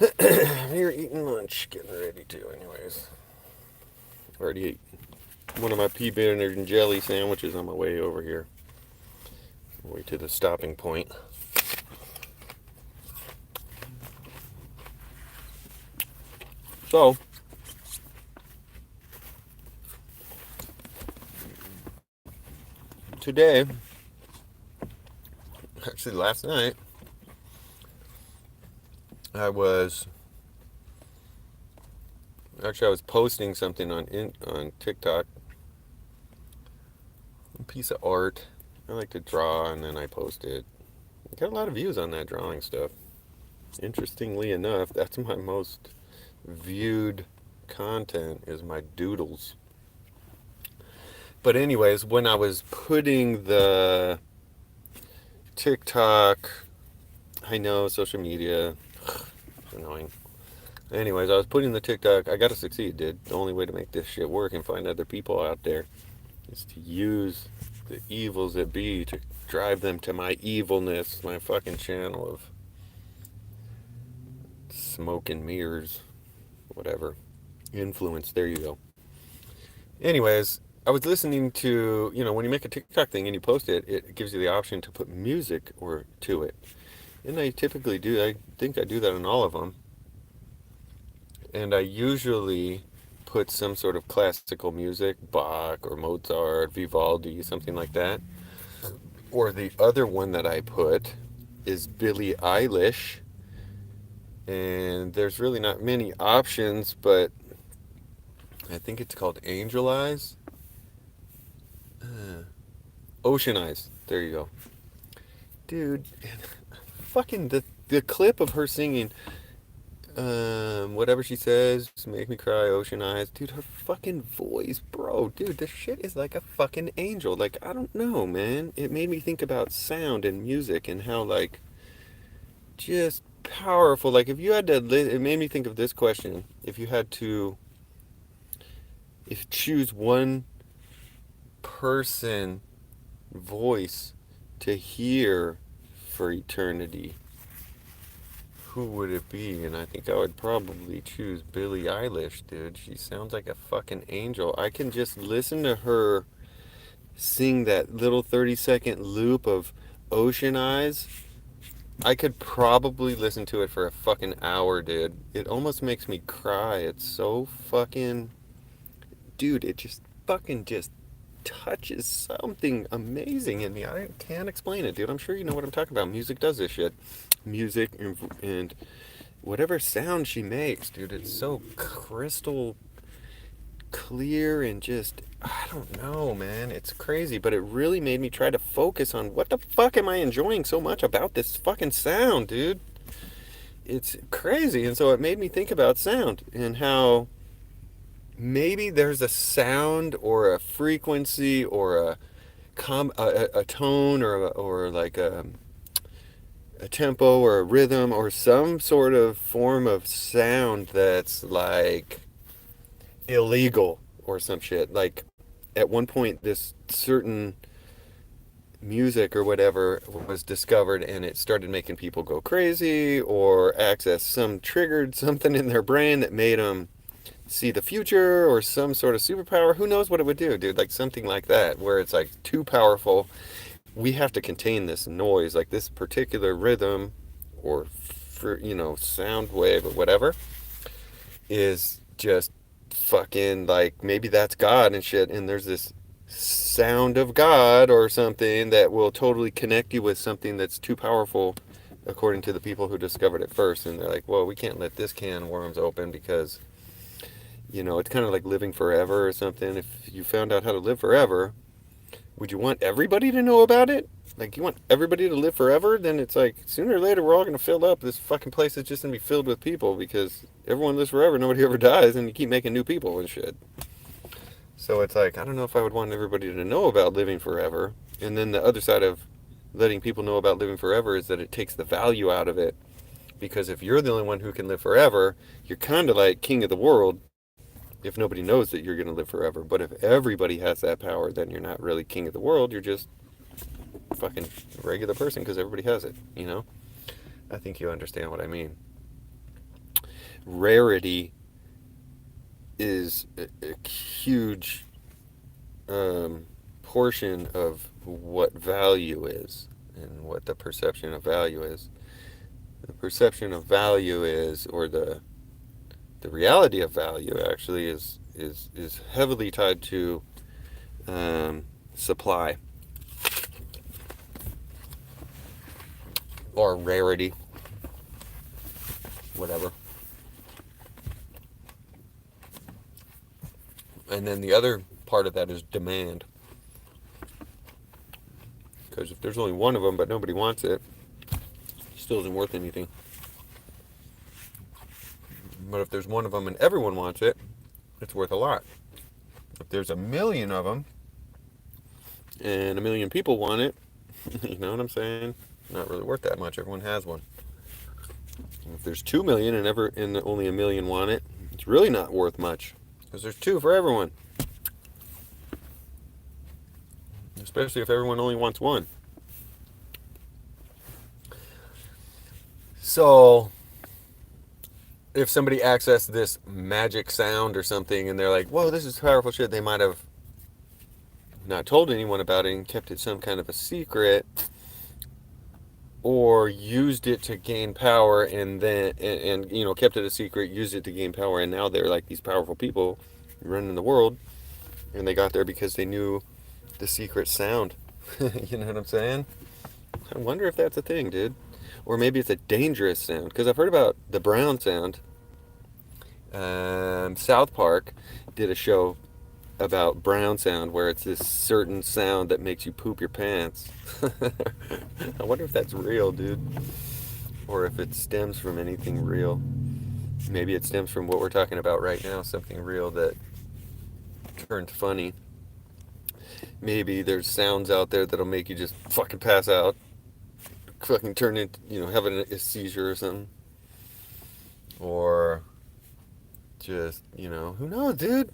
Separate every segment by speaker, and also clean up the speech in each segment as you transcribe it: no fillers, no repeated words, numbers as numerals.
Speaker 1: I'm here eating lunch, getting ready to, anyways. Already ate one of my peanut and jelly sandwiches on my way over here. Way to the stopping point. So, today, actually last night, I was I was posting something on TikTok, a piece of art. I like to draw, and then I post it. I got a lot of views on that drawing stuff. Interestingly enough, that's my most viewed content is my doodles. But anyways, when I was putting the TikTok, I know social media, it's annoying. Anyways, I was putting the TikTok. I gotta succeed, dude. The only way to make this shit work and find other people out there is to use the evils that be to drive them to my evilness, my fucking channel of smoke and mirrors, whatever. Influence, there you go. Anyways, I was listening to, when you make a TikTok thing and you post it, it gives you the option to put music or to it. And I typically do. I think I do that on all of them. And I usually put some sort of classical music, Bach or Mozart, Vivaldi, something like that. Or the other one that I put is Billie Eilish. And there's really not many options, but I think it's called Angel Eyes. Ocean Eyes. There you go. Dude, fucking the clip of her singing whatever she says, make me cry, ocean eyes. Dude, her fucking voice, bro. Dude, this shit is like a fucking angel. Like, I don't know, man. It made me think about sound and music and how, like, just powerful. Like, if you had to, it made me think of this question. If you had to, if choose one person voice to hear for eternity, who would it be? And I think I would probably choose Billie Eilish, dude. She sounds like a fucking angel. I can just listen to her sing that little 30-second loop of Ocean Eyes. I could probably listen to it for a fucking hour, dude. It almost makes me cry. It's so fucking... Dude, it just fucking just touches something amazing in me. I can't explain it, dude. I'm sure you know what I'm talking about. Music does this shit. Music and whatever sound she makes, dude, it's so crystal clear and just, I don't know, man. It's crazy, but it really made me try to focus on what the fuck am I enjoying so much about this fucking sound, dude. It's crazy. And so it made me think about sound and how maybe there's a sound or a frequency or a tone or like a tempo or a rhythm or some sort of form of sound that's like illegal or some shit. Like at one point, this certain music or whatever was discovered and it started making people go crazy or access some triggered something in their brain that made them see the future or some sort of superpower. Who knows what it would do, dude? Like something like that, where it's like too powerful. We have to contain this noise, like this particular rhythm or for sound wave or whatever is just fucking like maybe that's God and shit, and there's this sound of God or something that will totally connect you with something that's too powerful according to the people who discovered it first, and they're like, well, we can't let this can of worms open because it's kind of like living forever or something. If you found out how to live forever, would you want everybody to know about it? Like, you want everybody to live forever? Then it's like, sooner or later, we're all going to fill up. This fucking place is just going to be filled with people because everyone lives forever, nobody ever dies, and you keep making new people and shit. So it's like, I don't know if I would want everybody to know about living forever. And then the other side of letting people know about living forever is that it takes the value out of it. Because if you're the only one who can live forever, you're kind of like king of the world if nobody knows that you're going to live forever. But if everybody has that power, then you're not really king of the world. You're just fucking regular person because everybody has it, I think you understand what I mean. rarity is a huge portion of what value is and what the perception of value is. The perception of value is, or the reality of value actually is heavily tied to supply or rarity, whatever. And then the other part of that is demand. Because if there's only one of them but nobody wants it, it still isn't worth anything. But if there's one of them and everyone wants it, it's worth a lot. If there's a million of them and a million people want it, you know what I'm saying? Not really worth that much. Everyone has one. If there's 2 million and only a million want it, it's really not worth much because there's two for everyone. Especially if everyone only wants one. So if somebody accessed this magic sound or something and they're like, whoa, this is powerful shit, they might have not told anyone about it and kept it some kind of a secret, or used it to gain power and then and you know, kept it a secret, used it to gain power, and now they're like these powerful people running the world, and they got there because they knew the secret sound. You know what I'm saying? I wonder if that's a thing, dude. Or maybe it's a dangerous sound, because I've heard about the brown sound. South Park did a show about brown sound, where it's this certain sound that makes you poop your pants. I wonder if that's real, dude. Or if it stems from anything real. Maybe it stems from what we're talking about right now, something real that turned funny. Maybe there's sounds out there that'll make you just fucking pass out. Fucking turn into, you know, having a seizure or something. Or just, you know, who knows, dude?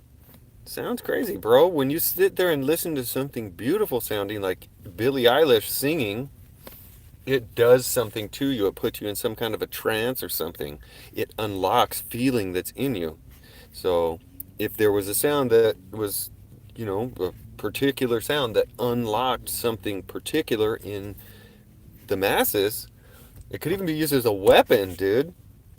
Speaker 1: Sounds crazy, bro. When you sit there and listen to something beautiful sounding like Billie Eilish singing, it does something to you. It puts you in some kind of a trance or something. It unlocks feeling that's in you. So if there was a sound that was, you know, a particular sound that unlocked something particular in the masses, it could even be used as a weapon, dude.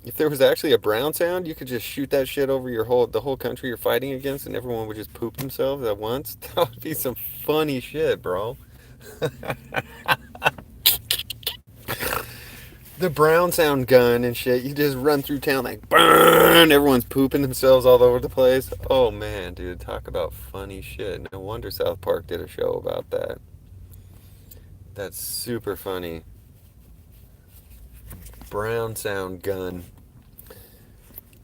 Speaker 1: If there was actually a brown sound, you could just shoot that shit over the whole country you're fighting against, and everyone would just poop themselves at once. That would be some funny shit, bro. The brown sound gun and shit, you just run through town like, burn! Everyone's pooping themselves all over the place. Oh man, dude, talk about funny shit. No wonder South Park did a show about that. That's super funny. Brown sound gun.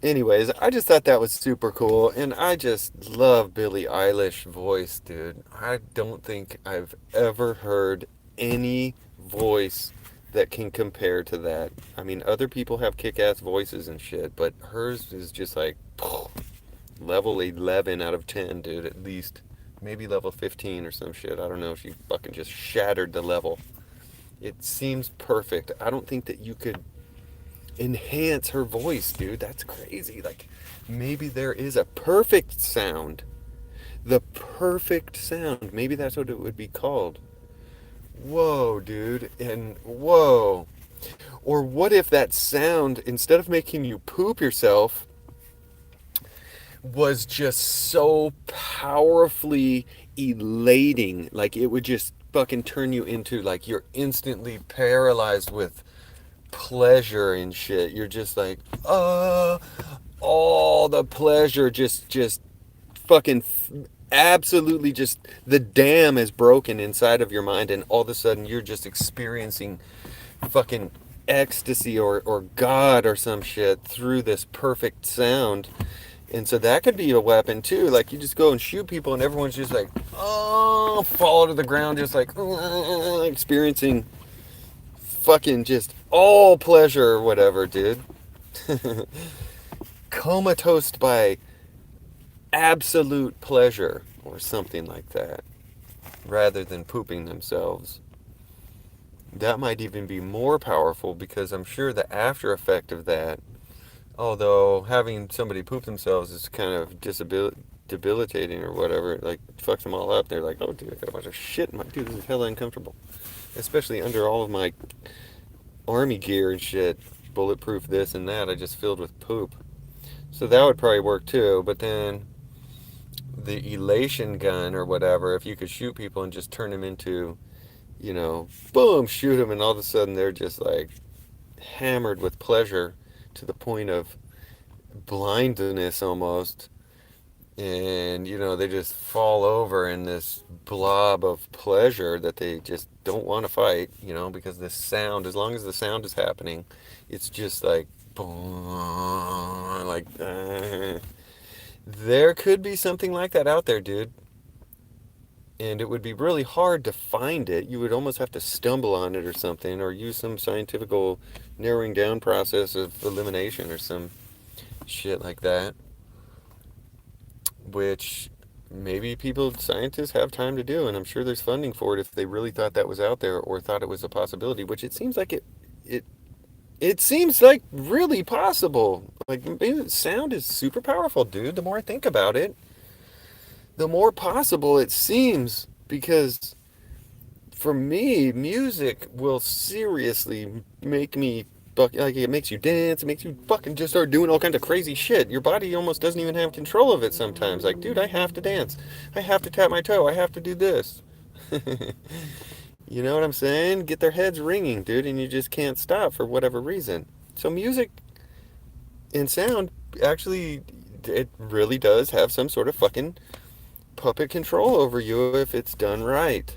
Speaker 1: Anyways, I just thought that was super cool, and I just love Billie Eilish voice, dude. I don't think I've ever heard any voice that can compare to that. I mean, other people have kick-ass voices and shit, but hers is just like level 11 out of 10, dude, at least. Maybe level 15 or some shit. I don't know. She fucking just shattered the level. It seems perfect. I don't think that you could enhance her voice, dude. That's crazy. Like, maybe there is a perfect sound. The perfect sound. Maybe that's what it would be called. Whoa, dude. And whoa. Or what if that sound, instead of making you poop yourself, was just so powerfully elating? Like, it would just fucking turn you into, like, you're instantly paralyzed with pleasure and shit. You're just like, all the pleasure just fucking absolutely just, the dam is broken inside of your mind, and all of a sudden you're just experiencing fucking ecstasy or God or some shit through this perfect sound. And so that could be a weapon too. Like, you just go and shoot people and everyone's just like, oh, fall to the ground, just like experiencing fucking just all pleasure or whatever, dude. Comatose by absolute pleasure or something like that, rather than pooping themselves. That might even be more powerful, because I'm sure the after effect of that, Although having somebody poop themselves is kind of debilitating or whatever. It, like, fucks them all up. They're like, oh, dude, I got a bunch of shit in my... Dude, this is hella uncomfortable. Especially under all of my army gear and shit. Bulletproof this and that. I just filled with poop. So that would probably work too. But then the elation gun or whatever, if you could shoot people and just turn them into, you know, boom, shoot them, and all of a sudden they're just like hammered with pleasure to the point of blindness almost. And, you know, they just fall over in this blob of pleasure that they just don't want to fight, you know, because the sound, as long as the sound is happening, it's just like, boom, like, there could be something like that out there, dude. And it would be really hard to find it. You would almost have to stumble on it or something, or use some scientific narrowing down process of elimination or some shit like that. Which maybe scientists have time to do, and I'm sure there's funding for it if they really thought that was out there or thought it was a possibility, which it seems like it seems like really possible. Like, maybe sound is super powerful, dude. The more I think about it, the more possible it seems, because for me, music will seriously make me like, it makes you dance, it makes you fucking just start doing all kinds of crazy shit. Your body almost doesn't even have control of it sometimes. Like, dude, I have to dance. I have to tap my toe. I have to do this. You know what I'm saying? Get their heads ringing, dude, and you just can't stop for whatever reason. So music and sound, actually, it really does have some sort of fucking puppet control over you if it's done right.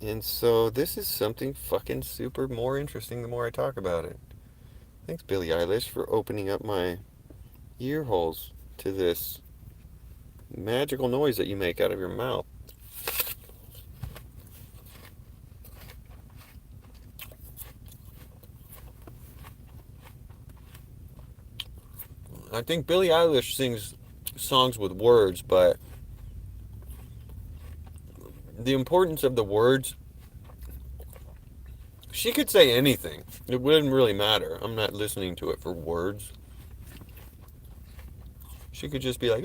Speaker 1: And so this is something fucking super more interesting the more I talk about it. Thanks, Billie Eilish, for opening up my ear holes to this magical noise that you make out of your mouth. I think Billie Eilish sings songs with words, but the importance of the words, she could say anything. It wouldn't really matter. I'm not listening to it for words. She could just be like,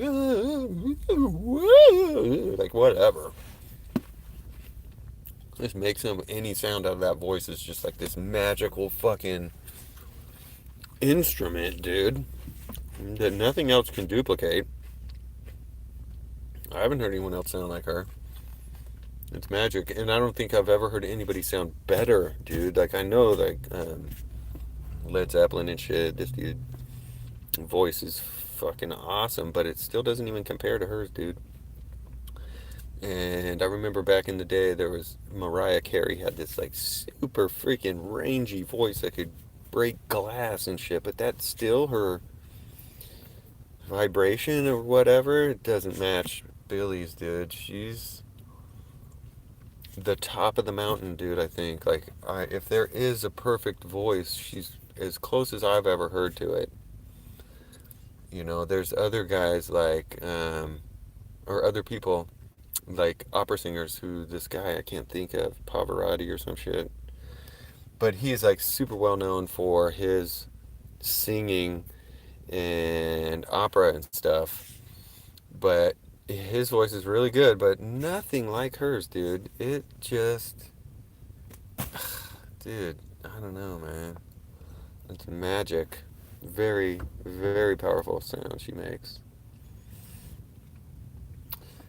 Speaker 1: like, whatever. Just make any sound out of that voice is just like this magical fucking instrument, dude, that nothing else can duplicate. I haven't heard anyone else sound like her. It's magic, and I don't think I've ever heard anybody sound better, dude. Like, I know, like, Led Zeppelin and shit, this dude voice is fucking awesome, but it still doesn't even compare to hers, dude. And I remember back in the day, there was Mariah Carey had this, like, super freaking rangy voice that could break glass and shit, but that's still her vibration or whatever. It doesn't match Billie's, dude. She's the top of the mountain, dude. I think, like, if there is a perfect voice, she's as close as I've ever heard to it. You know, there's other guys like, or other people like opera singers who this guy I can't think of, Pavarotti or some shit, but he's like super well known for his singing and opera and stuff. But his voice is really good, but nothing like hers, dude. It just, dude, I don't know, man. It's magic. Very, very powerful sound she makes.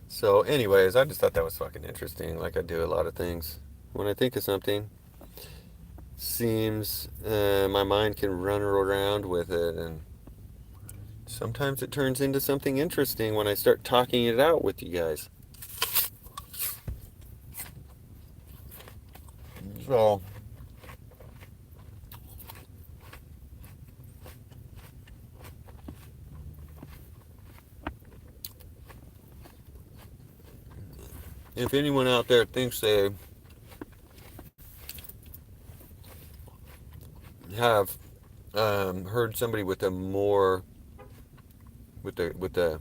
Speaker 1: So, anyways, I just thought that was fucking interesting. Like I do a lot of things. When I think of something, seems my mind can run around with it, and sometimes it turns into something interesting when I start talking it out with you guys. So, if anyone out there thinks they have heard somebody with a more with a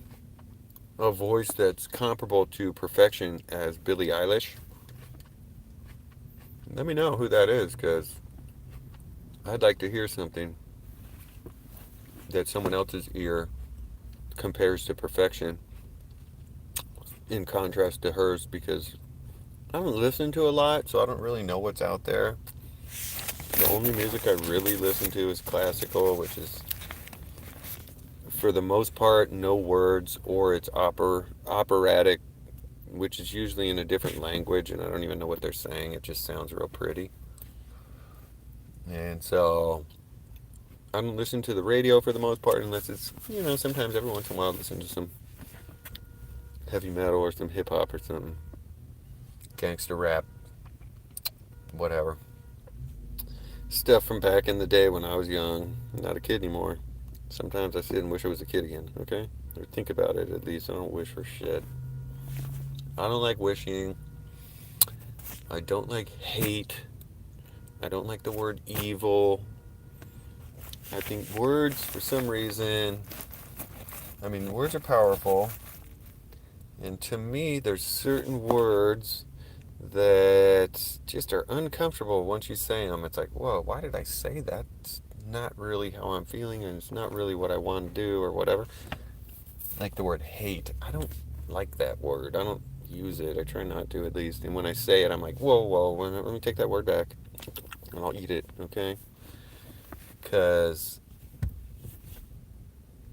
Speaker 1: voice that's comparable to perfection as Billie Eilish, let me know who that is, because I'd like to hear something. that someone else's ear compares to perfection in contrast to hers, because I don't listen to a lot, so I don't really know what's out there. The only music I really listen to is classical, which is, for the most part, no words, or it's operatic, which is usually in a different language, and I don't even know what they're saying. It just sounds real pretty. And so I don't listen to the radio for the most part, unless it's, sometimes every once in a while I listen to some heavy metal or some hip hop or something. Gangster rap, whatever. Stuff from back in the day when I was young. I'm not a kid anymore. Sometimes I sit and wish I was a kid again, okay? Or think about it at least. I don't wish for shit. I don't like wishing. I don't like hate. I don't like the word evil. I think words, for some reason, words are powerful. And to me, there's certain words that just are uncomfortable once you say them. It's like, whoa, why did I say that? It's not really how I'm feeling, and it's not really what I want to do or whatever. Like the word hate. I don't like that word. I don't use it. I try not to, at least. And when I say it, I'm like, whoa, let me take that word back. And I'll eat it, okay? Because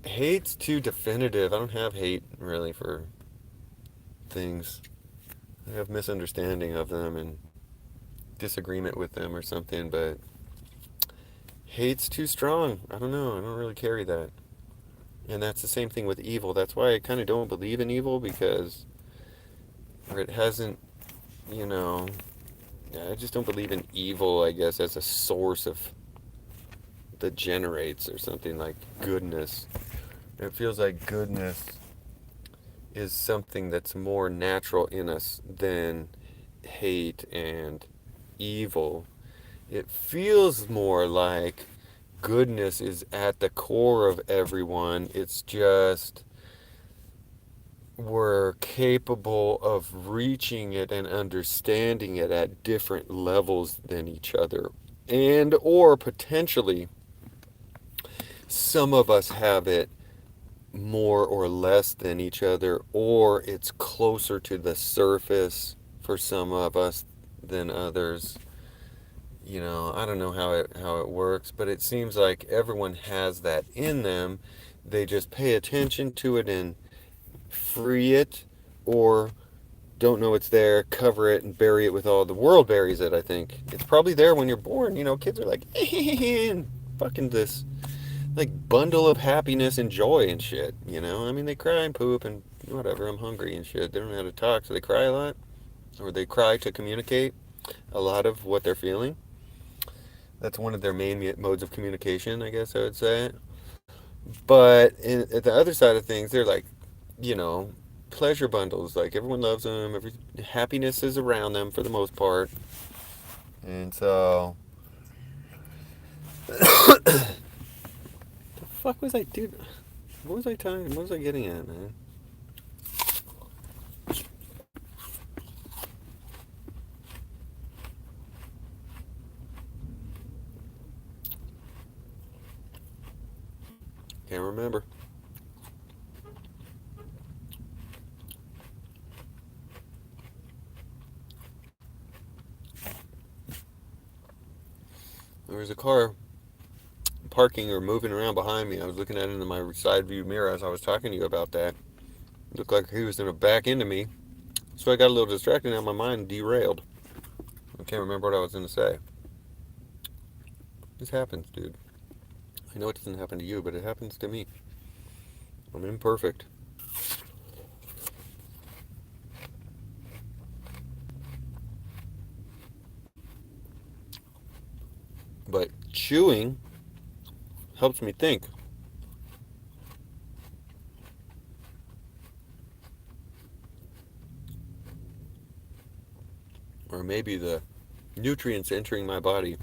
Speaker 1: hate's too definitive. I don't have hate, really, for things. I have misunderstanding of them and disagreement with them or something, but hate's too strong. I don't know. I don't really carry that. And that's the same thing with evil. That's why I kind of don't believe in evil, because, or it hasn't, I just don't believe in evil, I guess, as a source of that generates or something like goodness. It feels like goodness is something that's more natural in us than hate and evil. It feels more like goodness is at the core of everyone. It's just we're capable of reaching it and understanding it at different levels than each other. And or potentially some of us have it more or less than each other, or it's closer to the surface for some of us than others. I don't know how it works, but it seems like everyone has that in them. They just pay attention to it and free it, or don't know it's there, cover it, and bury it with all the world buries it. I think it's probably there when you're born. Kids are like, and fucking this like bundle of happiness and joy and shit. They cry and poop and whatever. I'm hungry and shit. They don't know how to talk, so they cry a lot, or they cry to communicate a lot of what they're feeling. That's one of their main modes of communication, I guess I would say. But at the other side of things, they're like, pleasure bundles. Like, everyone loves them. Happiness is around them for the most part. And so, the fuck was I, dude? What was I getting at, man? Can't remember. There was a car parking or moving around behind me. I was looking at it in my side view mirror as I was talking to you about that. It looked like he was going to back into me. So I got a little distracted and my mind derailed. I can't remember what I was going to say. This happens, dude. I know it doesn't happen to you, but it happens to me. I'm imperfect. But chewing helps me think. Or maybe the nutrients entering my body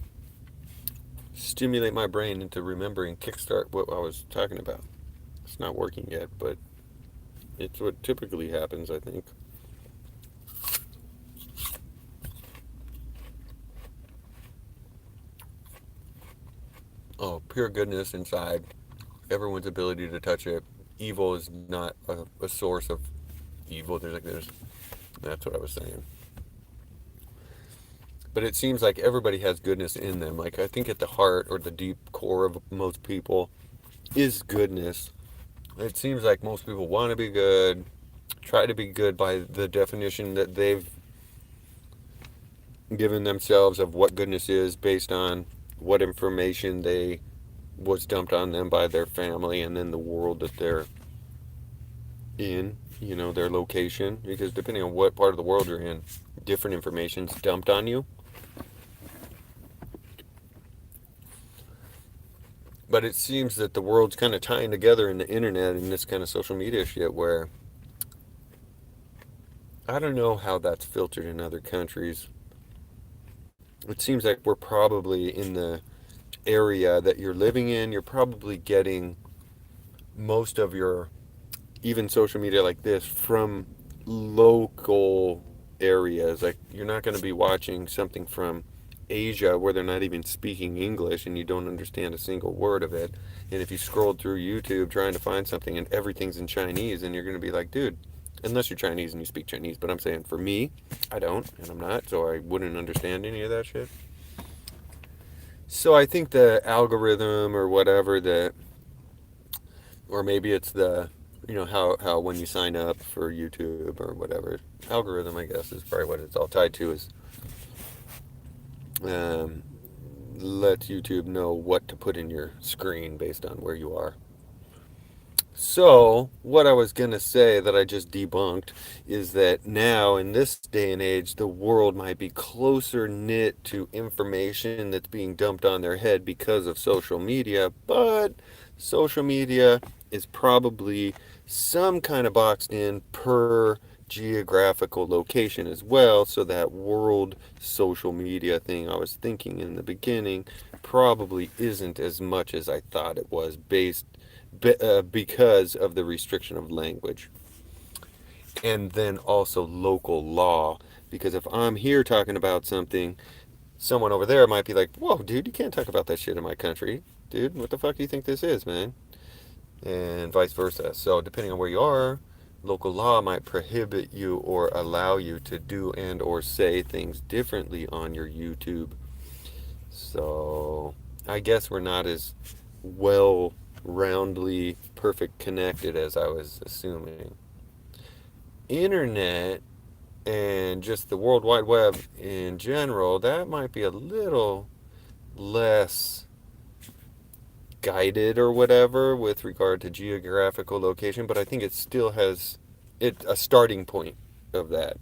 Speaker 1: stimulate my brain into remembering, kickstart what I was talking about. It's not working yet, but it's what typically happens, I think. Oh, pure goodness inside. everyone's ability to touch it. Evil is not a source of evil. There's that's what I was saying. But it seems like everybody has goodness in them. Like, I think at the heart or the deep core of most people is goodness. It seems like most people want to be good, try to be good by the definition that they've given themselves of what goodness is based on what information they was dumped on them by their family and then the world that they're in, their location. Because depending on what part of the world you're in, different information's dumped on you. But it seems that the world's kind of tying together in the internet and this kind of social media shit where I don't know how that's filtered in other countries. It seems like we're probably in the area that you're living in, you're probably getting most of your even social media like this from local areas. Like, you're not going to be watching something from Asia where they're not even speaking English and you don't understand a single word of it. And if you scrolled through YouTube trying to find something and everything's in Chinese, and you're going to be like, dude, unless you're Chinese and you speak Chinese. But I'm saying for me, I don't, and I'm not, so I wouldn't understand any of that shit. So I think the algorithm or whatever that, or maybe it's the, how when you sign up for YouTube or whatever, algorithm, I guess, is probably what it's all tied to, is let YouTube know what to put in your screen based on where you are. So, what I was going to say that I just debunked is that now, in this day and age, the world might be closer knit to information that's being dumped on their head because of social media, but social media is probably some kind of boxed in per geographical location as well, so that world social media thing I was thinking in the beginning probably isn't as much as I thought it was because of the restriction of language. And then also local law, because if I'm here talking about something, someone over there might be like, whoa, dude, you can't talk about that shit in my country. Dude, what the fuck do you think this is, man? And vice versa. So depending on where you are, local law might prohibit you or allow you to do and or say things differently on your YouTube. So I guess we're not as well roundly perfect connected as I was assuming. Internet and just the World Wide Web in general, that might be a little less guided or whatever with regard to geographical location, but I think it still has a starting point of that.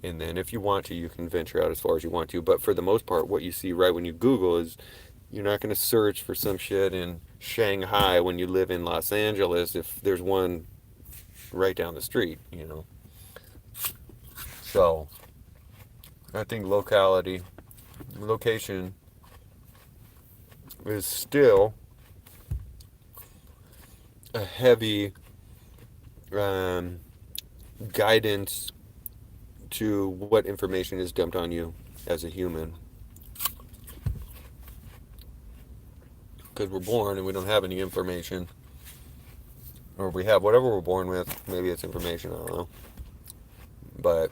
Speaker 1: And then if you want to, you can venture out as far as you want to. But for the most part, what you see right when you Google is you're not going to search for some shit in Shanghai when you live in Los Angeles if there's one right down the street, So, I think location is still a heavy guidance to what information is dumped on you as a human. Because we're born and we don't have any information. Or we have whatever we're born with. Maybe it's information, I don't know. But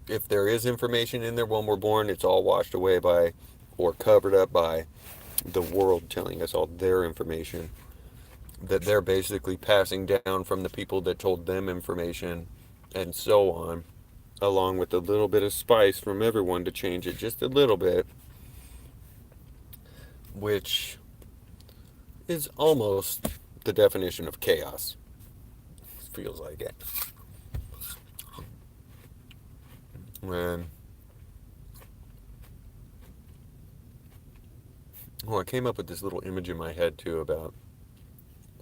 Speaker 1: if there is information in there when we're born, it's all washed away by or covered up by the world telling us all their information that they're basically passing down from the people that told them information and so on, along with a little bit of spice from everyone to change it just a little bit, which is almost the definition of chaos. Feels like it. Man. Well, I came up with this little image in my head too about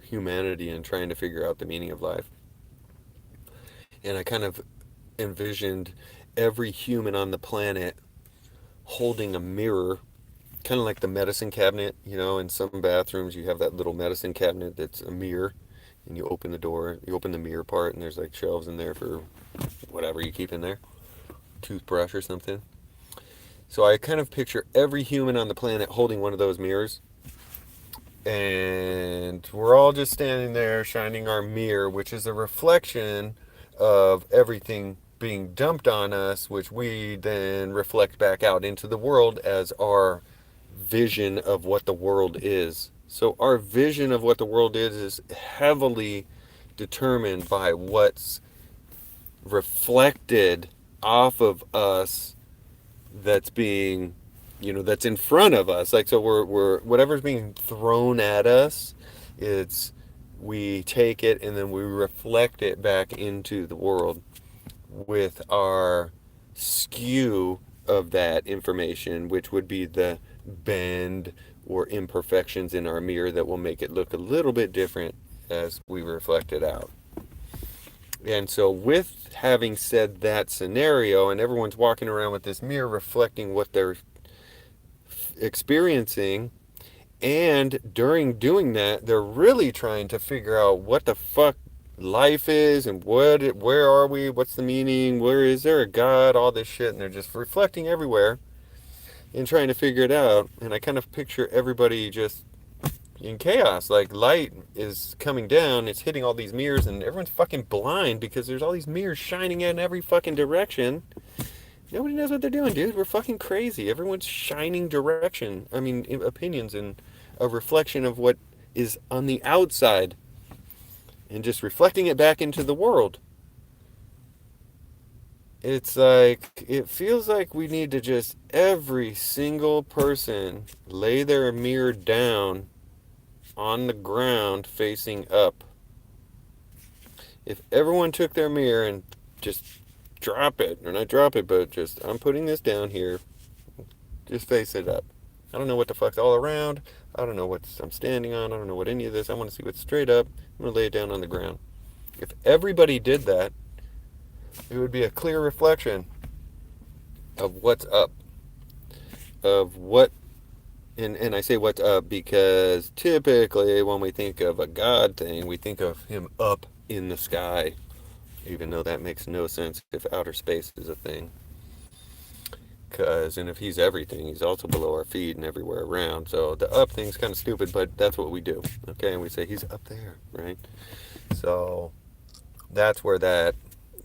Speaker 1: humanity and trying to figure out the meaning of life. And I kind of envisioned every human on the planet holding a mirror, kind of like the medicine cabinet. In some bathrooms you have that little medicine cabinet that's a mirror, and you open the door, you open the mirror part, and there's like shelves in there for whatever you keep in there, toothbrush or something. So I kind of picture every human on the planet holding one of those mirrors, And we're all just standing there shining our mirror, which is a reflection of everything being dumped on us, which we then reflect back out into the world as our vision of what the world is. So our vision of what the world is heavily determined by what's reflected off of us, that's being, that's in front of us. Like, so we're whatever's being thrown at us, it's, we take it and then we reflect it back into the world with our skew of that information, which would be the bend or imperfections in our mirror that will make it look a little bit different as we reflect it out. And so, with having said that scenario, and everyone's walking around with this mirror reflecting what they're experiencing, and during doing that, they're really trying to figure out what the fuck life is and where are we, what's the meaning, where is there a God, all this shit, and they're just reflecting everywhere and trying to figure it out. And I kind of picture everybody just in chaos. Like, light is coming down, it's hitting all these mirrors, and everyone's fucking blind because there's all these mirrors shining in every fucking direction. Nobody knows what they're doing, dude. We're fucking crazy. Everyone's shining direction. I mean, opinions and a reflection of what is on the outside and just reflecting it back into the world. It's like, it feels like we need to just, every single person, lay their mirror down on the ground facing up. If everyone took their mirror and just drop it, or not drop it, but just, I'm putting this down here, just face it up. I don't know what the fuck's all around. I don't know what I'm standing on. I don't know what any of this. I want to see what's straight up. I'm going to lay it down on the ground. If everybody did that, it would be a clear reflection of what's up. Of what, and I say what's up because typically when we think of a God thing, we think of him up in the sky, even though that makes no sense if outer space is a thing. And if he's everything, he's also below our feet and everywhere around. So the up thing's kind of stupid, but that's what we do. Okay, and we say he's up there, right? So that's where that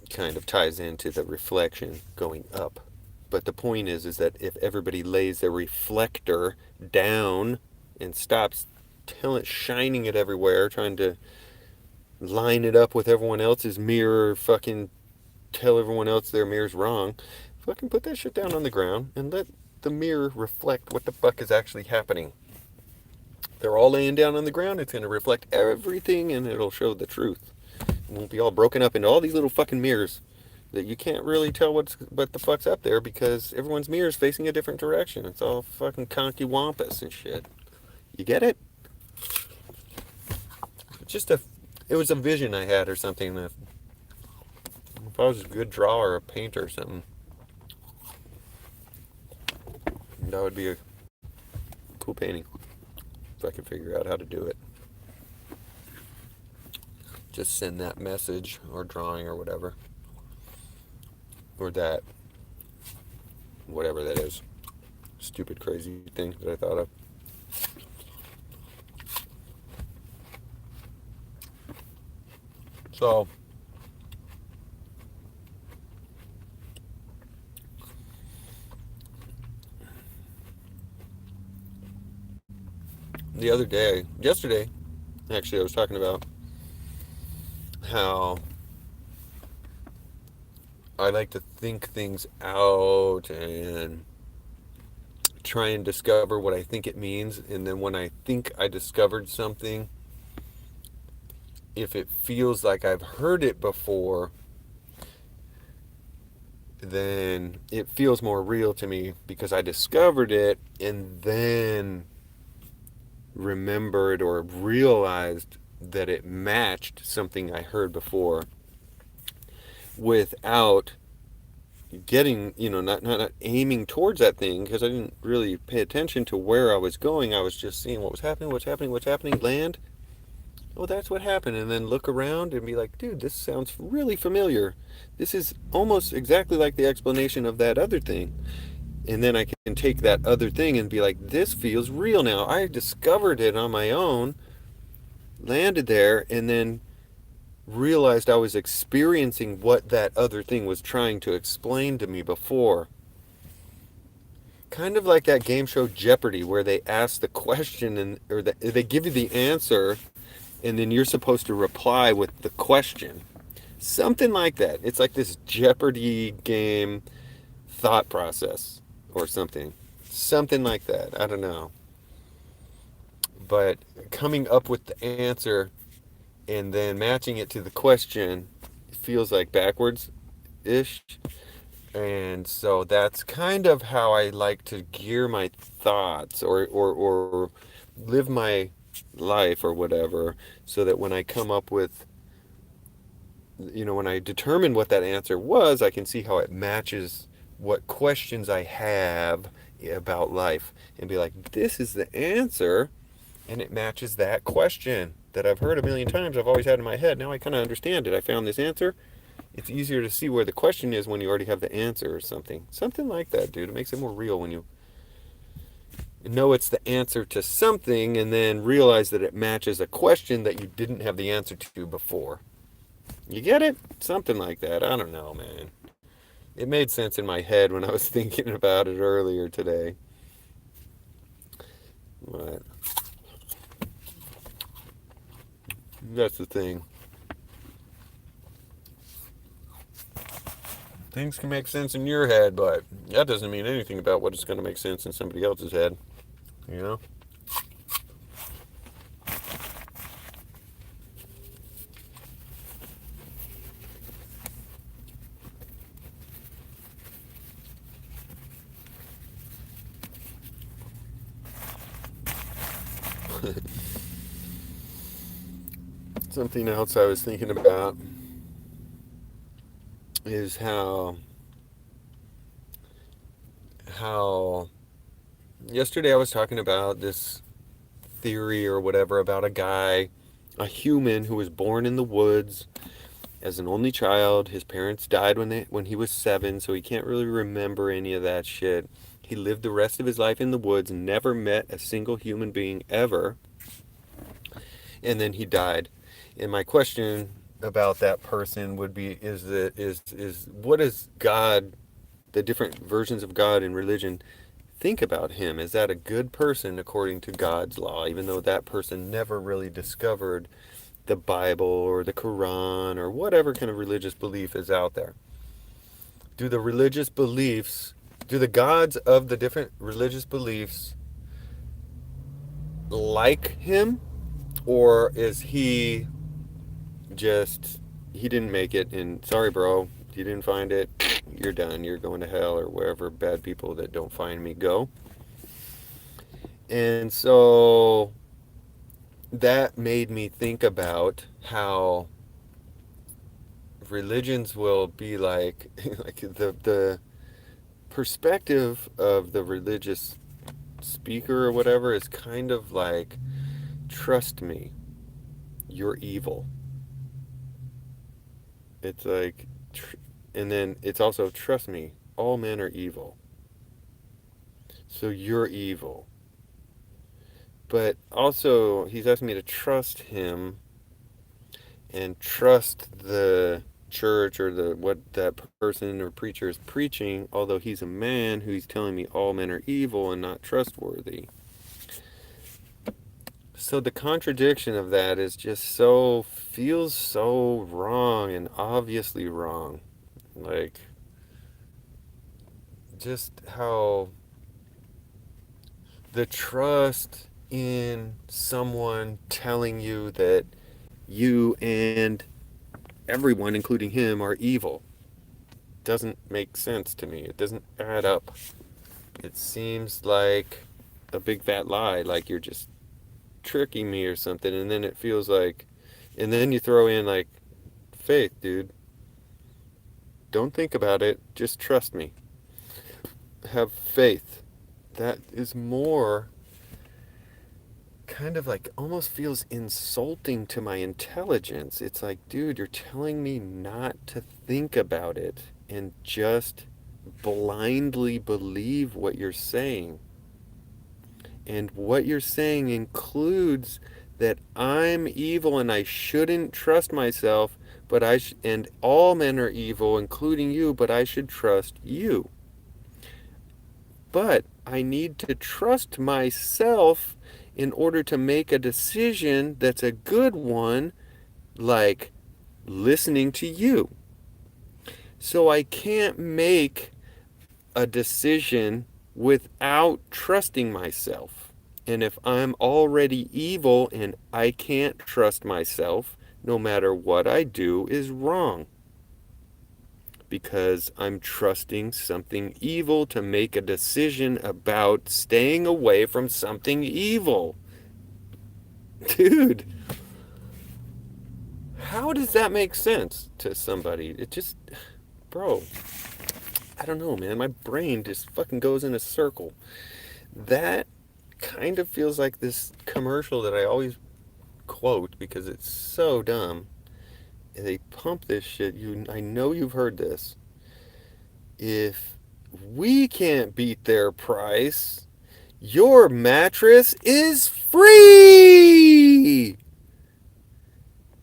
Speaker 1: kind of ties into the reflection going up. But the point is that if everybody lays their reflector down and stops shining it everywhere, trying to line it up with everyone else's mirror, fucking tell everyone else their mirror's wrong, fucking put that shit down on the ground and let the mirror reflect what the fuck is actually happening. They're all laying down on the ground, it's going to reflect everything and it'll show the truth. It won't be all broken up into all these little fucking mirrors that you can't really tell what the fuck's up there because everyone's mirror is facing a different direction. It's all fucking conky wampus and shit. You get it? It was a vision I had or something. If I was a good drawer or a painter or something, that would be a cool painting if I could figure out how to do it. Just send that message or drawing or whatever. Or that, whatever that is. Stupid, crazy thing that I thought of. So, yesterday, actually, I was talking about how I like to think things out and try and discover what I think it means. And then when I think I discovered something, if it feels like I've heard it before, then it feels more real to me because I discovered it and then remembered or realized that it matched something I heard before without getting, not aiming towards that thing because I didn't really pay attention to where I was going. I was just seeing what's happening, land. Oh, that's what happened. And then look around and be like, dude, this sounds really familiar. This is almost exactly like the explanation of that other thing. And then I can take that other thing and be like, this feels real now. I discovered it on my own, landed there, and then realized I was experiencing what that other thing was trying to explain to me before. Kind of like that game show Jeopardy, where they ask the question or they give you the answer, and then you're supposed to reply with the question. Something like that. It's like this Jeopardy game thought process or something. Something like that. I don't know. But coming up with the answer and then matching it to the question feels like backwards ish. And so that's kind of how I like to gear my thoughts or live my life or whatever, so that when I come up with, when I determine what that answer was, I can see how it matches what questions I have about life and be like, this is the answer, and it matches that question that I've heard a million times, I've always had in my head. Now I kind of understand it. I found this answer. It's easier to see where the question is when you already have the answer or something. Something like that, dude. It makes it more real when you know it's the answer to something and then realize that it matches a question that you didn't have the answer to before. You get it? Something like that. I don't know, man. It made sense in my head when I was thinking about it earlier today. But that's the thing. Things can make sense in your head, but that doesn't mean anything about what is going to make sense in somebody else's head. You know? Something else I was thinking about is how yesterday I was talking about this theory or whatever about a guy, a human who was born in the woods as an only child. His parents died when he was 7, so he can't really remember any of that shit. He lived the rest of his life in the woods, never met a single human being ever, and then he died. And my question about that person would be, is what is God, the different versions of God in religion, think about him? Is that a good person according to God's law, even though that person never really discovered the Bible or the Quran or whatever kind of religious belief is out there? Do the religious beliefs, do the gods of the different religious beliefs like him, or is he just, he didn't make it, and sorry bro, you didn't find it, you're done, you're going to hell, or wherever bad people that don't find me go. And so that made me think about how religions will be like like the perspective of the religious speaker or whatever is kind of like, trust me, you're evil. It's like, and then it's also, trust me, all men are evil. So you're evil. But also, he's asking me to trust him and trust the church or the what that person or preacher is preaching, although he's a man who's telling me all men are evil and not trustworthy. So the contradiction of that is just feels so wrong and obviously wrong. Like, just how the trust in someone telling you that you and everyone, including him, are evil doesn't make sense to me. It doesn't add up. It seems like a big fat lie, like you're just tricking me or something, and then it feels like, and then you throw in like, faith, dude. Don't think about it. Just trust me. Have faith. That is more kind of like, almost feels insulting to my intelligence. It's like, dude, you're telling me not to think about it and just blindly believe what you're saying. And what you're saying includes that I'm evil and I shouldn't trust myself, but and all men are evil, including you, but I should trust you. But I need to trust myself in order to make a decision that's a good one, like listening to you. So I can't make a decision without trusting myself. And if I'm already evil and I can't trust myself, no matter what I do is wrong. Because I'm trusting something evil to make a decision about staying away from something evil. Dude, how does that make sense to somebody? It just, bro, I don't know, man. My brain just fucking goes in a circle. That kind of feels like this commercial that I always quote because it's so dumb. They pump this shit. I know you've heard this. If we can't beat their price, your mattress is free!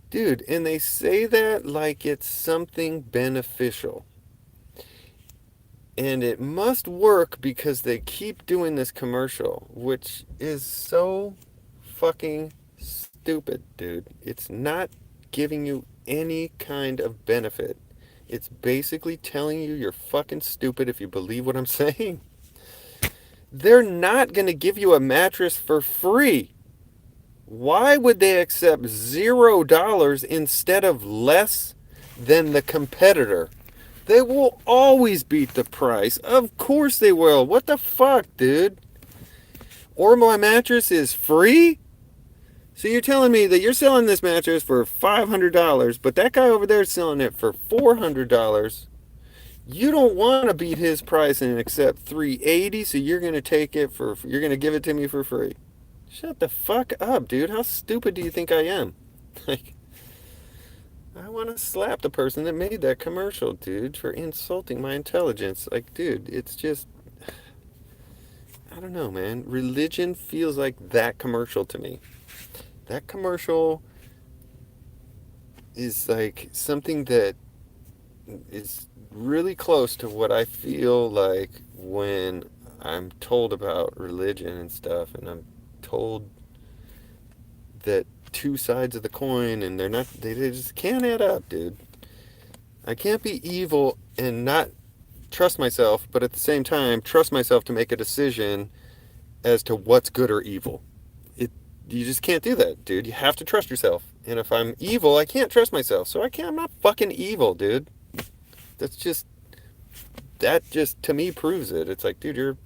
Speaker 1: Dude, and they say that like it's something beneficial. And it must work because they keep doing this commercial, which is so fucking stupid, dude. It's not giving you any kind of benefit. It's basically telling you you're fucking stupid if you believe what I'm saying. They're not going to give you a mattress for free. Why would they accept $0 instead of less than the competitor? They will always beat the price. Of course they will. What the fuck, dude? Or my mattress is free? So you're telling me that you're selling this mattress for $500, but that guy over there is selling it for $400. You don't want to beat his price and accept $380, so you're going to you're going to give it to me for free. Shut the fuck up, dude. How stupid do you think I am? Like, I want to slap the person that made that commercial, dude, for insulting my intelligence. Like, dude, it's just, I don't know, man. Religion feels like that commercial to me. That commercial is like something that is really close to what I feel like when I'm told about religion and stuff, and I'm told that two sides of the coin, and they just can't add up, dude. I can't be evil and not trust myself, but at the same time, trust myself to make a decision as to what's good or evil. You just can't do that, dude. You have to trust yourself. And if I'm evil, I can't trust myself. So I'm not fucking evil, dude. That's just, that just to me proves it. It's like, dude, you're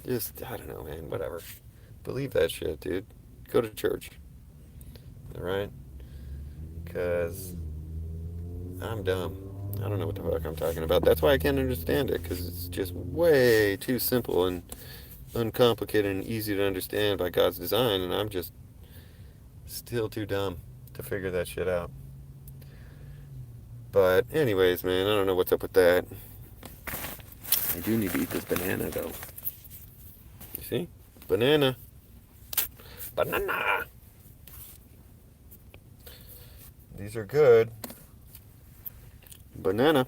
Speaker 1: just, I don't know, man, whatever. Believe that shit, dude. Go to church. All right? Because I'm dumb. I don't know what the fuck I'm talking about. That's why I can't understand it, because it's just way too simple and uncomplicated and easy to understand by God's design, and I'm just still too dumb to figure that shit out. But anyways, man, I don't know what's up with that. I do need to eat this banana, though. You see? Banana. Banana! These are good. Banana.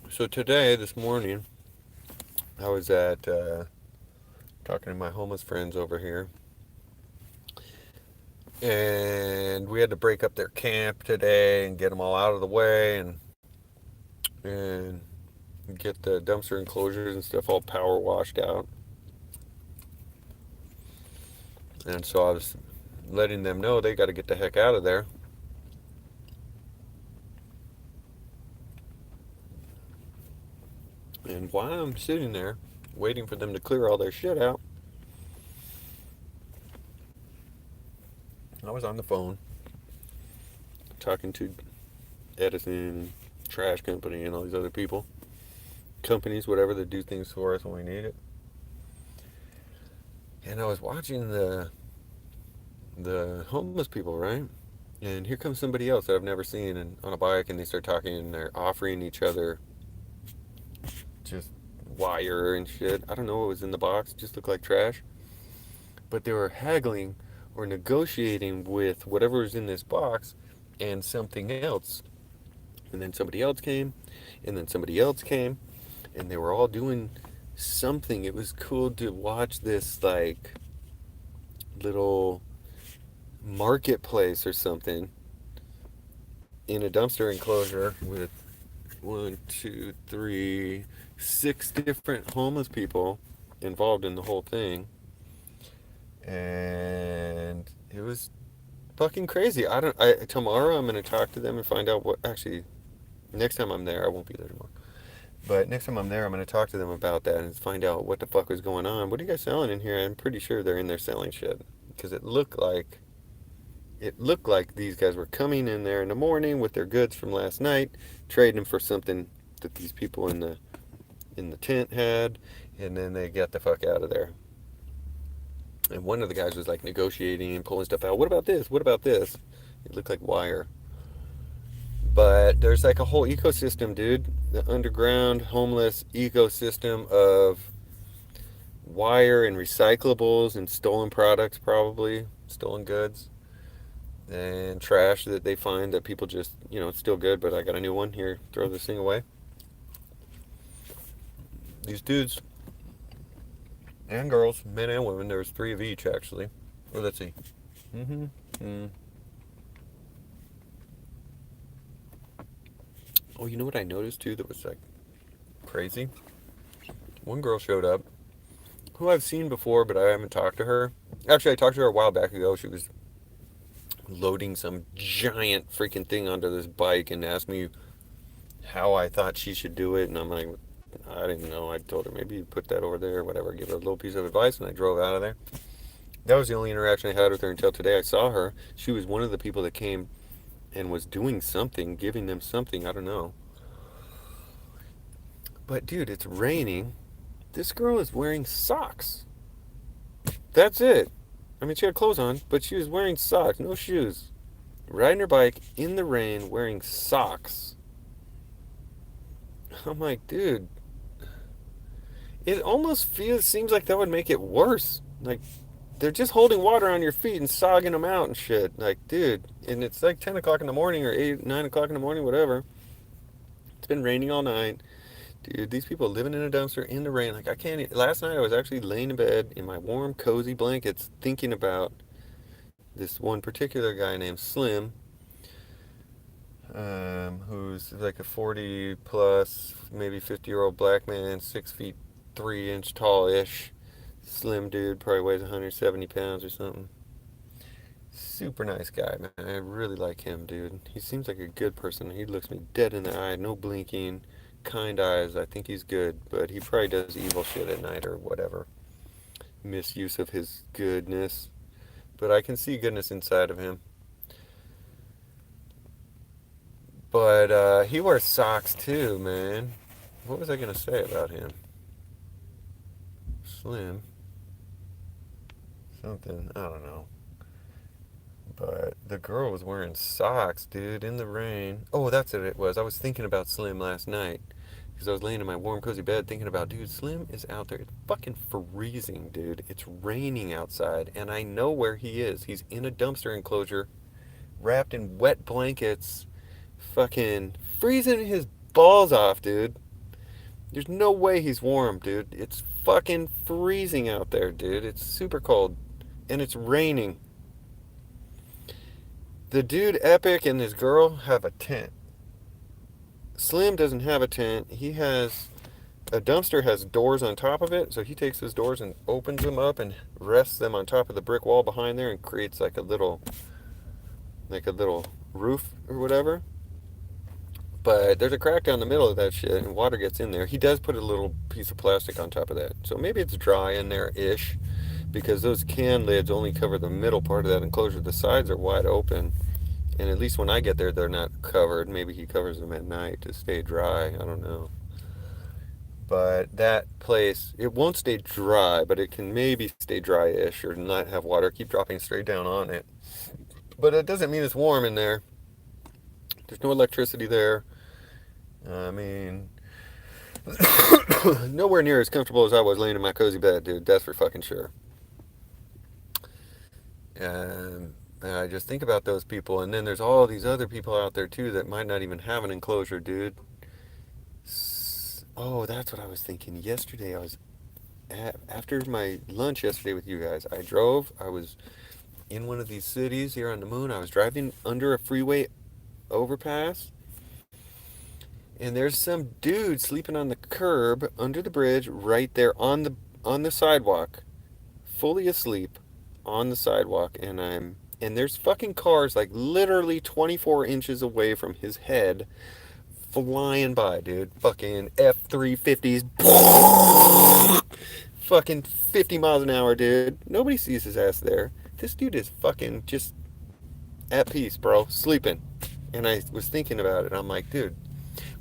Speaker 1: So today, this morning, I was at talking to my homeless friends over here, and we had to break up their camp today and get them all out of the way and get the dumpster enclosures and stuff all power washed out. And so I was letting them know they got to get the heck out of there. And while I'm sitting there waiting for them to clear all their shit out, I was on the phone talking to Edison, Trash Company, and all these other people, companies, whatever, that do things for us when we need it. And I was watching the homeless people, right? And here comes somebody else that I've never seen and on a bike, and they start talking, and they're offering each other just wire and shit. I don't know what was in the box, it just looked like trash. But they were haggling or negotiating with whatever was in this box and something else. And then somebody else came, and then somebody else came, and they were all doing something. It was cool to watch this like little marketplace or something in a dumpster enclosure with one, two, three, six different homeless people involved in the whole thing. And it was fucking crazy. Tomorrow I'm gonna talk to them and find out what actually next time I'm there, I won't be there tomorrow. But next time I'm there, I'm gonna talk to them about that and find out what the fuck was going on. What are you guys selling in here? I'm pretty sure they're in there selling shit because it looked like these guys were coming in there in the morning with their goods from last night, trading them for something that these people in the tent had, and then they got the fuck out of there. And one of the guys was like negotiating and pulling stuff out. What about this? What about this? It looked like wire. But there's like a whole ecosystem, dude. The underground homeless ecosystem of wire and recyclables and stolen products, probably stolen goods and trash that they find that people just, it's still good, but I got a new one here. Throw this thing away. These dudes and girls, men and women, there's three of each actually. Or let's see. Oh, you know what I noticed too that was like crazy? One girl showed up who I've seen before, but I haven't talked to her. Actually, I talked to her a while back ago. She was loading some giant freaking thing onto this bike and asked me how I thought she should do it. And I'm like, I didn't know. I told her maybe you put that over there, whatever. Give her a little piece of advice, and I drove out of there. That was the only interaction I had with her until today. I saw her. She was one of the people that came and was doing something, giving them something. I don't know. But dude, it's raining. This girl is wearing socks. That's it. I mean, she had clothes on, but she was wearing socks, no shoes. Riding her bike in the rain wearing socks. I'm like, dude, it almost seems like that would make it worse. Like, they're just holding water on your feet and sogging them out and shit. Like, dude, and it's like 10 o'clock in the morning or 8, 9 o'clock in the morning, whatever. It's been raining all night. Dude, these people living in a dumpster in the rain. Like, I can't. Last night I was actually laying in bed in my warm, cozy blankets thinking about this one particular guy named Slim, who's like a 40 plus, maybe 50-year-old black man, 6 feet 3 inch tall-ish. Slim dude, probably weighs 170 pounds or something. Super nice guy, man. I really like him, dude. He seems like a good person. He looks me dead in the eye, no blinking, kind eyes. I think he's good, but he probably does evil shit at night or whatever. Misuse of his goodness. But I can see goodness inside of him. But he wears socks too, man. What was I going to say about him? Slim. Something. I don't know. But the girl was wearing socks, dude, in the rain. Oh, that's what it was. I was thinking about Slim last night. Because I was laying in my warm, cozy bed thinking about, dude, Slim is out there. It's fucking freezing, dude. It's raining outside. And I know where he is. He's in a dumpster enclosure, wrapped in wet blankets, fucking freezing his balls off, dude. There's no way he's warm, dude. It's fucking freezing out there, dude. It's super cold. And it's raining. The dude Epic and his girl have a tent. Slim doesn't have a tent. A dumpster has doors on top of it, so he takes his doors and opens them up and rests them on top of the brick wall behind there and creates like a little roof or whatever. But there's a crack down the middle of that shit and water gets in there. He does put a little piece of plastic on top of that. So maybe it's dry in there-ish, because those can lids only cover the middle part of that enclosure. The sides are wide open. And at least when I get there, they're not covered. Maybe he covers them at night to stay dry. I don't know. But that place, it won't stay dry, but it can maybe stay dry-ish or not have water keep dropping straight down on it. But it doesn't mean it's warm in there. There's no electricity there. I mean, nowhere near as comfortable as I was laying in my cozy bed, dude. That's for fucking sure. And I just think about those people, and then there's all these other people out there too that might not even have an enclosure, dude. Oh, that's what I was thinking. Yesterday, after my lunch yesterday with you guys, I was in one of these cities here on the moon. I was driving under a freeway overpass, and there's some dude sleeping on the curb under the bridge right there on the sidewalk, fully asleep on the sidewalk, and there's fucking cars like literally 24 inches away from his head flying by, dude. Fucking F-350s. Fucking 50 miles an hour, dude. Nobody sees his ass there. This dude is fucking just at peace, bro. Sleeping. And I was thinking about it. I'm like, dude,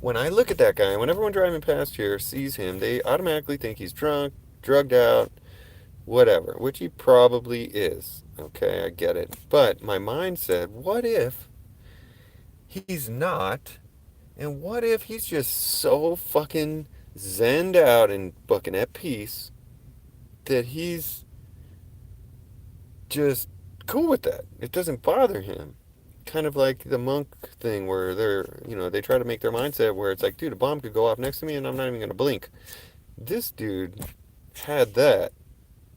Speaker 1: when I look at that guy, when everyone driving past here sees him, they automatically think he's drunk, drugged out, whatever, which he probably is. Okay, I get it. But my mind said, what if he's not? And what if he's just so fucking zenned out and fucking at peace that he's just cool with that? It doesn't bother him. Kind of like the monk thing where they try to make their mindset where it's like, dude, a bomb could go off next to me and I'm not even going to blink. This dude had that,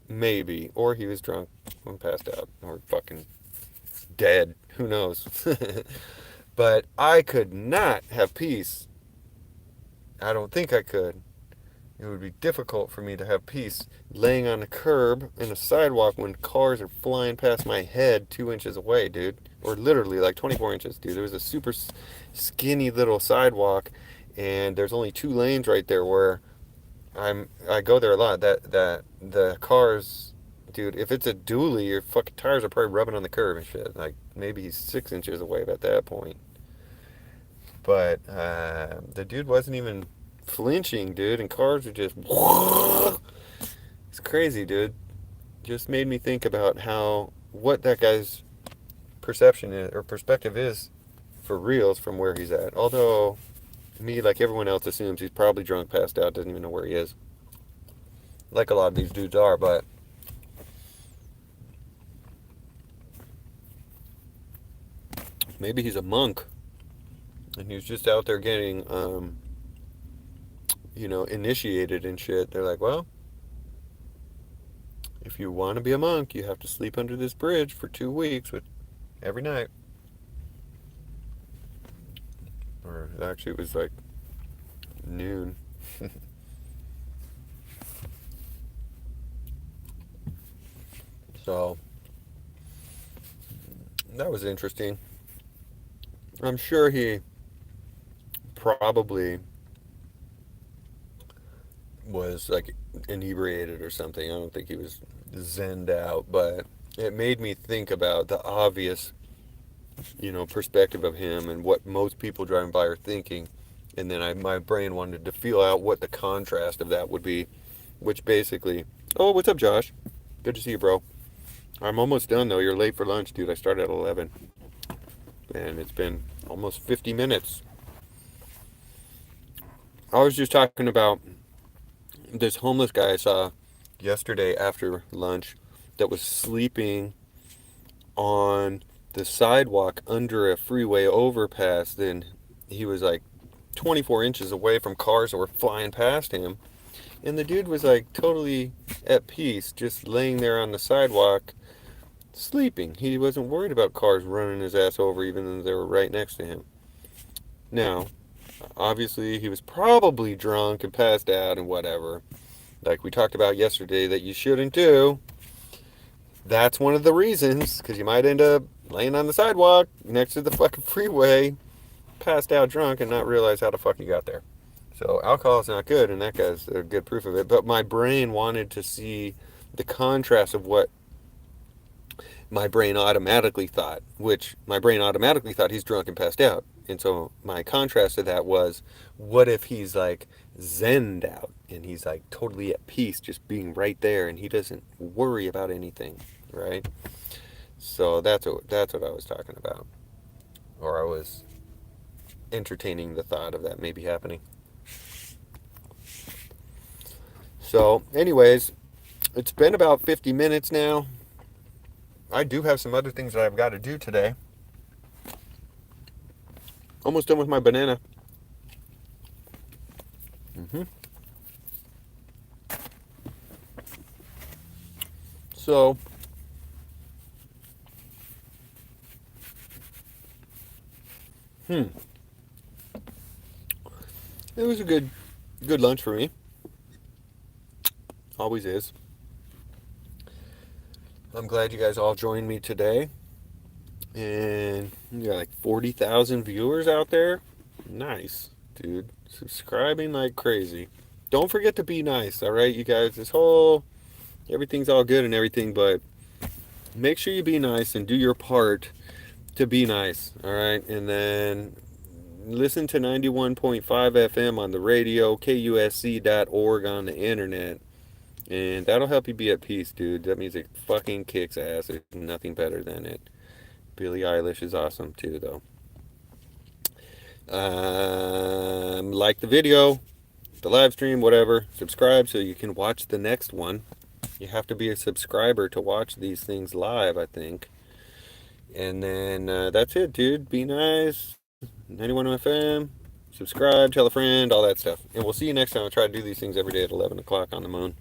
Speaker 1: maybe, or he was drunk and passed out, or fucking dead. Who knows? But I could not have peace. I don't think I could. It would be difficult for me to have peace laying on a curb in a sidewalk when cars are flying past my head 2 inches away, dude. Or literally like 24 inches, dude. It was a super skinny little sidewalk, and there's only 2 lanes right there where I go there a lot. That the cars, dude, if it's a dually, your fucking tires are probably rubbing on the curb and shit. Like maybe he's 6 inches away at that point. But the dude wasn't even flinching, dude, and cars are just it's crazy, dude. Just made me think about what that guy's perception is or perspective is for reals from where he's at. Although me, like everyone else, assumes he's probably drunk, passed out, doesn't even know where he is. Like a lot of these dudes are, but maybe he's a monk and he was just out there getting initiated and shit. They're like, well, if you want to be a monk, you have to sleep under this bridge for 2 weeks every night. Or actually, it was like noon. So that was interesting. I'm sure he probably was like inebriated or something. I don't think he was zenned out, but it made me think about the obvious, perspective of him and what most people driving by are thinking. And then my brain wanted to feel out what the contrast of that would be, which basically, oh, what's up, Josh? Good to see you, bro. I'm almost done, though. You're late for lunch, dude. I started at 11. And it's been almost 50 minutes. I was just talking about this homeless guy I saw yesterday after lunch that was sleeping on the sidewalk under a freeway overpass. Then he was like 24 inches away from cars that were flying past him. And the dude was like totally at peace, just laying there on the sidewalk, sleeping. He wasn't worried about cars running his ass over even though they were right next to him. Now, obviously he was probably drunk and passed out and whatever, like we talked about yesterday that you shouldn't do. That's one of the reasons, because you might end up laying on the sidewalk next to the fucking freeway, passed out drunk, and not realize how the fuck you got there. So alcohol is not good, and that guy's a good proof of it. But my brain wanted to see the contrast of what my brain automatically thought, which my brain automatically thought he's drunk and passed out. And so my contrast to that was, what if he's like zenned out and he's like totally at peace just being right there, and he doesn't worry about anything, right? So that's what I was talking about, or I was entertaining the thought of that maybe happening. So anyways, it's been about 50 minutes now. I do have some other things that I've got to do today. Almost done with my banana. So it was a good lunch for me. Always is. I'm glad you guys all joined me today. And you got like 40,000 viewers out there. Nice, dude. Subscribing like crazy. Don't forget to be nice, all right, you guys? Everything's all good and everything, but make sure you be nice and do your part to be nice, all right? And then listen to 91.5 FM on the radio, kusc.org on the internet. And that'll help you be at peace, dude. That music fucking kicks ass. There's nothing better than it. Billie Eilish is awesome too, though. Like the video, the live stream, whatever. Subscribe so you can watch the next one. You have to be a subscriber to watch these things live, I think. And then that's it, dude. Be nice. 91 FM. Subscribe, tell a friend, all that stuff. And we'll see you next time. I try to do these things every day at 11 o'clock on the moon.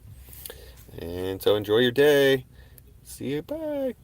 Speaker 1: And so enjoy your day. See you. Bye.